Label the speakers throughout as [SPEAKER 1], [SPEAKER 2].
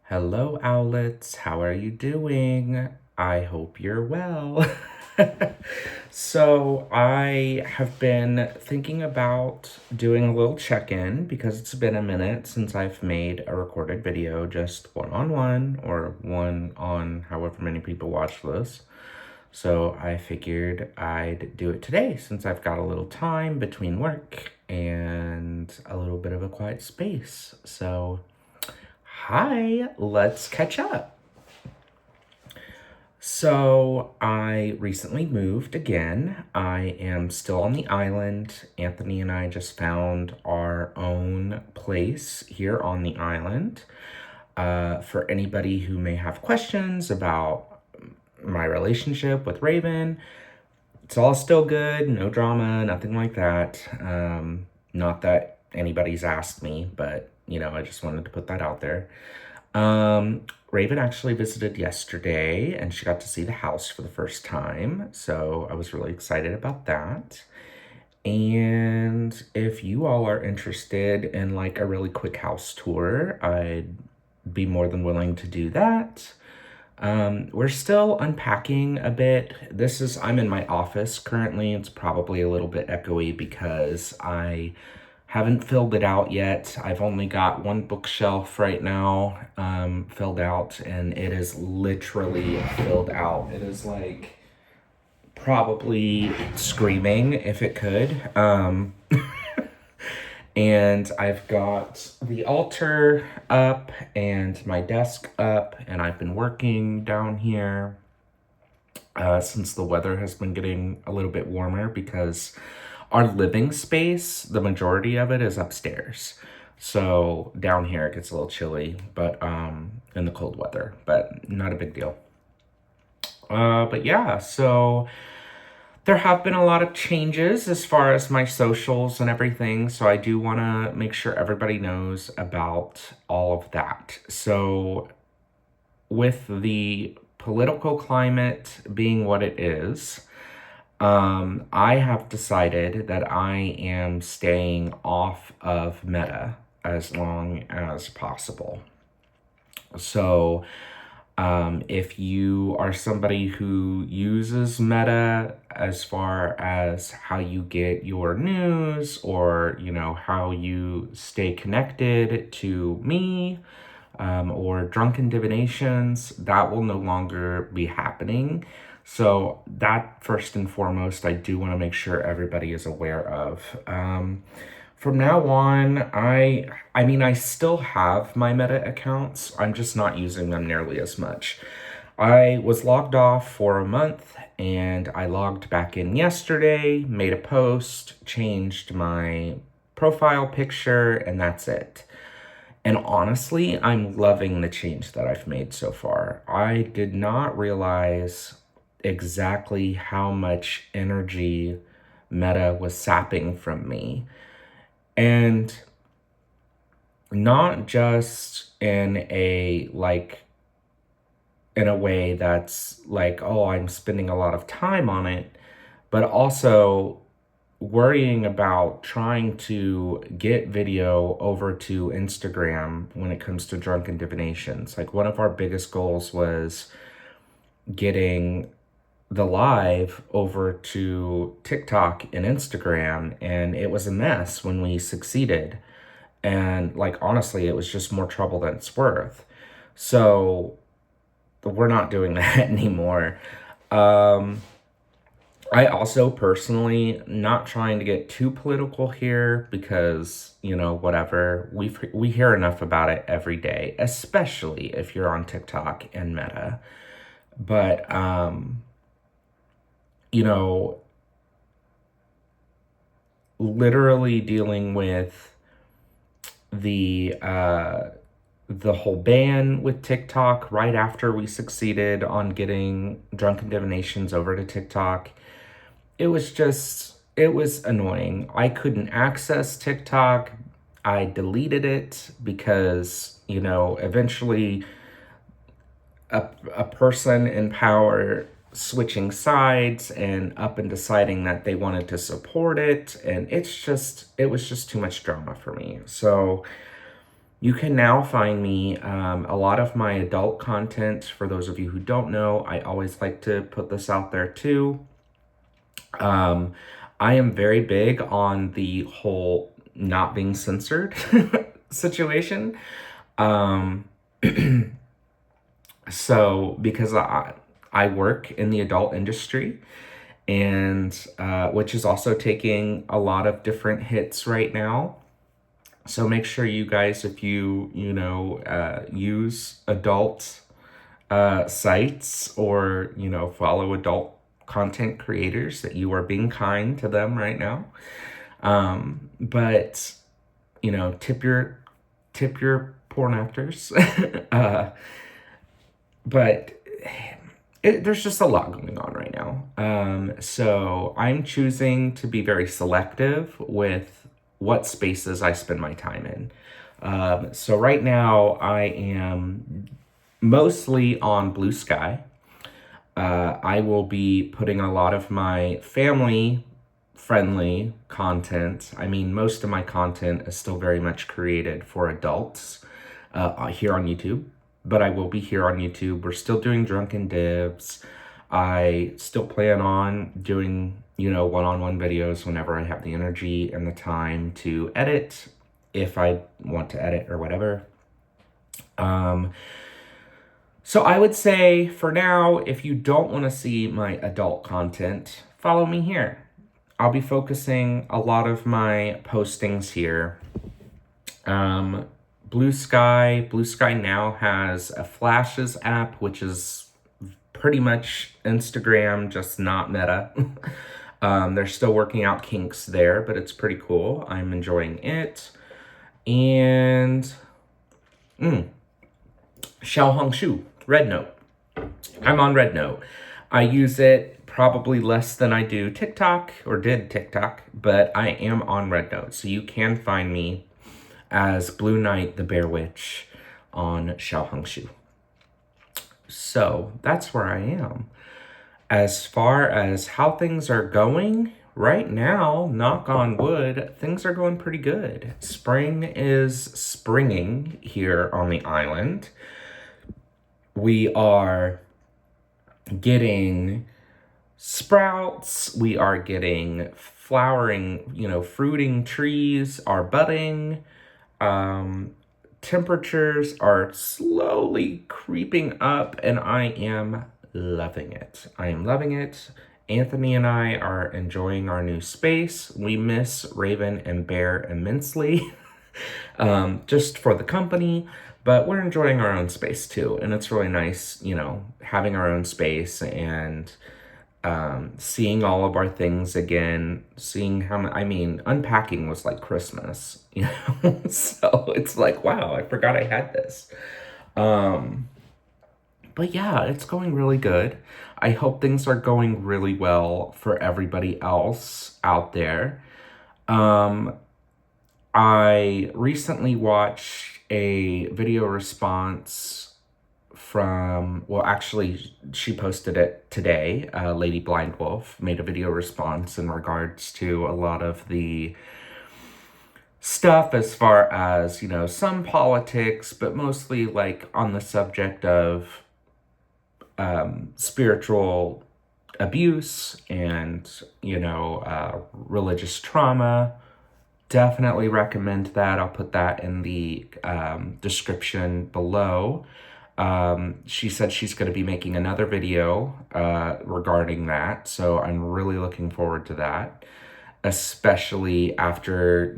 [SPEAKER 1] Hello, Owlets. How are you doing? I hope you're well. So, I have been thinking about doing a little check in because it's been a minute since I've made a recorded video, just one on one or one on however many people watch this. So, I figured I'd do it today since I've got a little time between work and a little bit of a quiet space. So, hi, let's catch up. So, I recently moved again. I am still on the island. Anthony and I just found our own place here on the island. For anybody who may have questions about my relationship with Raven, it's all still good, no drama, nothing like that. Not that anybody's asked me, but I just wanted to put that out there. Raven actually visited yesterday and she got to see the house for the first time. So I was really excited about that. And if you all are interested in like a really quick house tour, I'd be more than willing to do that. We're still unpacking a bit. I'm in my office currently. It's probably a little bit echoey because I haven't filled it out yet. I've only got one bookshelf right now filled out, and it is literally filled out. It is like probably screaming if it could. And I've got the altar up and my desk up, and I've been working down here since the weather has been getting a little bit warmer because our living space, the majority of it is upstairs. So down here it gets a little chilly, but in the cold weather, but not a big deal. But yeah, so there have been a lot of changes as far as my socials and everything, so I do want to make sure everybody knows about all of that. So, with the political climate being what it is, I have decided that I am staying off of Meta as long as possible. So, if you are somebody who uses Meta as far as how you get your news or, how you stay connected to me, or drunken divinations, that will no longer be happening. So that first and foremost, I do want to make sure everybody is aware of. From now on, I still have my Meta accounts. I'm just not using them nearly as much. I was logged off for a month and I logged back in yesterday, made a post, changed my profile picture, and that's it. And honestly, I'm loving the change that I've made so far. I did not realize exactly how much energy Meta was sapping from me. And not just in a way that's like, oh, I'm spending a lot of time on it, but also worrying about trying to get video over to Instagram when it comes to drunken divinations. Like one of our biggest goals was getting the live over to TikTok and Instagram, and it was a mess when we succeeded. And like honestly, it was just more trouble than it's worth. So we're not doing that anymore. I also personally not trying to get too political here because, whatever. We hear enough about it every day, especially if you're on TikTok and Meta. But you know, literally dealing with the whole ban with TikTok right after we succeeded on getting drunken divinations over to TikTok. It was annoying. I couldn't access TikTok. I deleted it because, eventually a person in power switching sides and up and deciding that they wanted to support it, and it was just too much drama for me. So You can now find me a lot of my adult content. For those of you who don't know, I always like to put this out there too. Um, I am very big on the whole not being censored situation. Um, so because I work in the adult industry, and which is also taking a lot of different hits right now. So make sure you guys, if use adult sites, or follow adult content creators, that you are being kind to them right now. But tip your porn actors. uh, but there's just a lot going on right now. So I'm choosing to be very selective with what spaces I spend my time in. So right now I am mostly on Blue Sky. I will be putting a lot of my family friendly content. I mean, most of my content is still very much created for adults here on YouTube, but I will be here on YouTube. We're still doing Drunken Dibs. I still plan on doing, one-on-one videos whenever I have the energy and the time to edit, if I want to edit or whatever. So I would say for now, if you don't want to see my adult content, follow me here. I'll be focusing a lot of my postings here. Blue Sky now has a Flashes app, which is pretty much Instagram, just not Meta. They're still working out kinks there, but it's pretty cool. I'm enjoying it. And Xiaohongshu, Shu, Red Note. I'm on Red Note. I use it probably less than I do TikTok, or did TikTok, but I am on Red Note. So you can find me as Blue Knight the Bear Witch on Xiaohongshu. So that's where I am. As far as how things are going, right now, knock on wood, things are going pretty good. Spring is springing here on the island. We are getting sprouts, we are getting flowering, fruiting trees are budding. Temperatures are slowly creeping up, and I am loving it. Anthony and I are enjoying our new space. We miss Raven and Bear immensely, just for the company, but we're enjoying our own space too. And it's really nice, having our own space and seeing all of our things again, seeing unpacking was like Christmas, so it's like, wow, I forgot I had this. But yeah, it's going really good. I hope things are going really well for everybody else out there. I recently watched a video response actually, she posted it today. Lady Blind Wolf made a video response in regards to a lot of the stuff as far as, some politics, but mostly like on the subject of spiritual abuse and, religious trauma. Definitely recommend that. I'll put that in the description below. She said she's going to be making another video regarding that, so I'm really looking forward to that, especially after,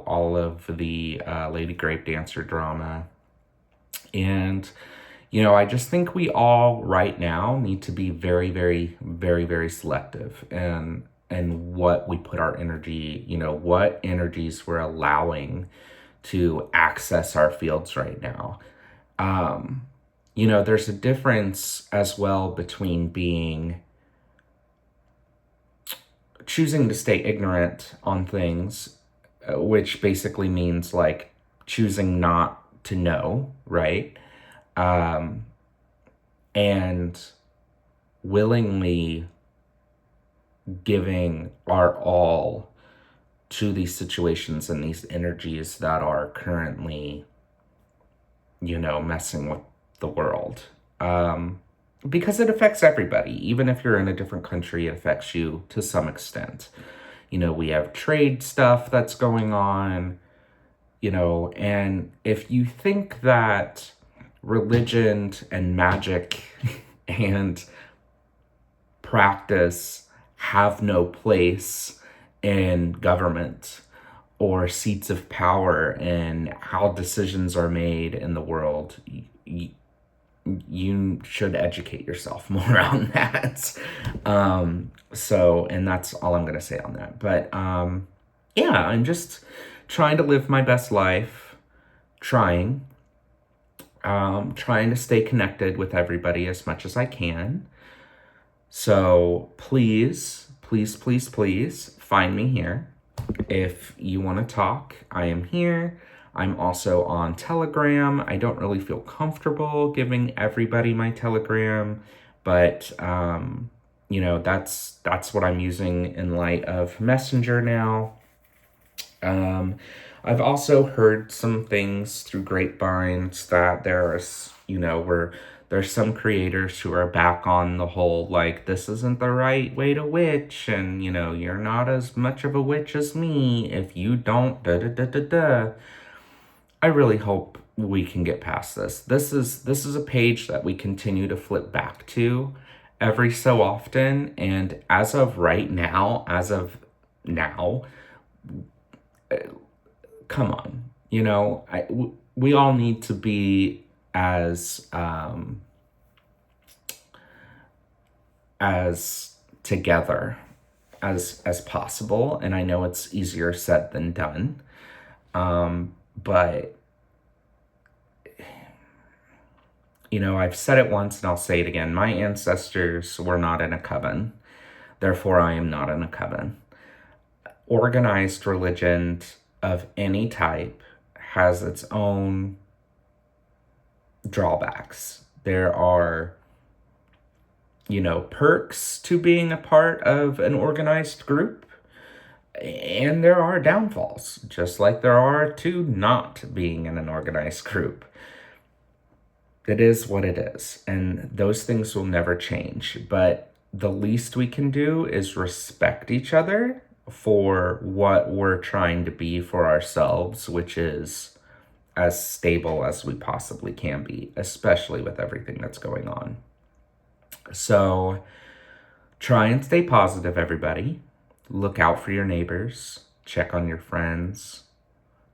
[SPEAKER 1] all of the Lady Grape Dancer drama. And, I just think we all right now need to be very, very, very, very selective and what we put our energy, what energies we're allowing to access our fields right now. There's a difference as well between choosing to stay ignorant on things, which basically means like choosing not to know, right? And willingly giving our all to these situations and these energies that are currently messing with the world. Because it affects everybody. Even if you're in a different country, it affects you to some extent. We have trade stuff that's going on, and if you think that religion and magic and practice have no place in government or seats of power and how decisions are made in the world, you should educate yourself more on that. And that's all I'm going to say on that. But yeah, I'm just trying to live my best life, trying to stay connected with everybody as much as I can. So please, please, please, please find me here. If you want to talk, I am here. I'm also on Telegram. I don't really feel comfortable giving everybody my Telegram, but that's what I'm using in light of Messenger now. I've also heard some things through grapevines that there's some creators who are back on the whole, like, this isn't the right way to witch, and, you're not as much of a witch as me if you don't da-da-da-da-da. I really hope we can get past this. This is a page that we continue to flip back to every so often, and as of now, come on, we all need to be as together as possible, and I know it's easier said than done, but I've said it once and I'll say it again. My ancestors were not in a coven, therefore I am not in a coven. Organized religion of any type has its own drawbacks. There are, perks to being a part of an organized group, and there are downfalls, just like there are to not being in an organized group. It is what it is, and those things will never change, but the least we can do is respect each other for what we're trying to be for ourselves, which is as stable as we possibly can be, especially with everything that's going on. So try and stay positive, everybody. Look out for your neighbors. Check on your friends.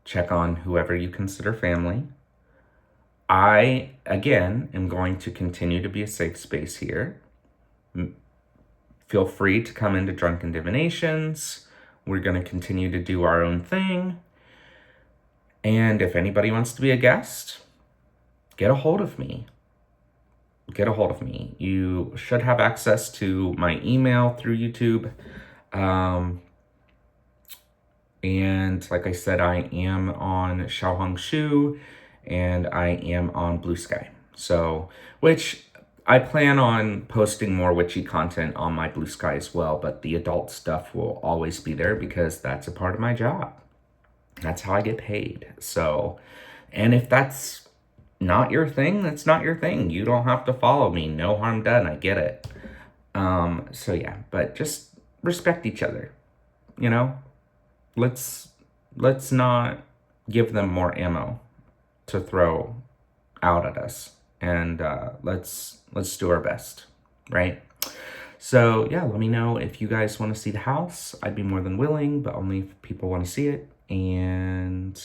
[SPEAKER 1] Check on whoever you consider family. I, again, am going to continue to be a safe space here. Feel free to come into Drunken Divinations. We're going to continue to do our own thing. And if anybody wants to be a guest, get a hold of me. You should have access to my email through YouTube. And like I said, I am on Xiaohongshu and I am on Blue Sky. So, which I plan on posting more witchy content on my Blue Sky as well, but the adult stuff will always be there because that's a part of my job. That's how I get paid. So, and if that's not your thing, that's not your thing. You don't have to follow me. No harm done. I get it. So yeah, but just respect each other. Let's not give them more ammo to throw out at us, and let's do our best, right? So yeah, let me know if you guys want to see the house. I'd be more than willing, but only if people want to see it. And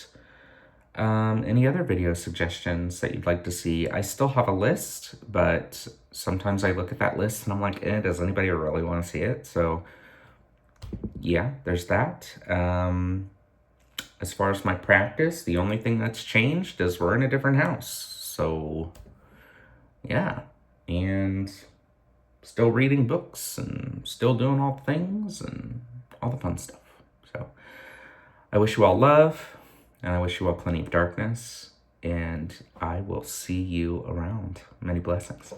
[SPEAKER 1] any other video suggestions that you'd like to see. I still have a list, but sometimes I look at that list and I'm like, does anybody really want to see it? So yeah, there's that. As far as my practice, the only thing that's changed is we're in a different house. So yeah, and still reading books and still doing all the things and all the fun stuff. So I wish you all love, and I wish you all plenty of darkness, and I will see you around. Many blessings.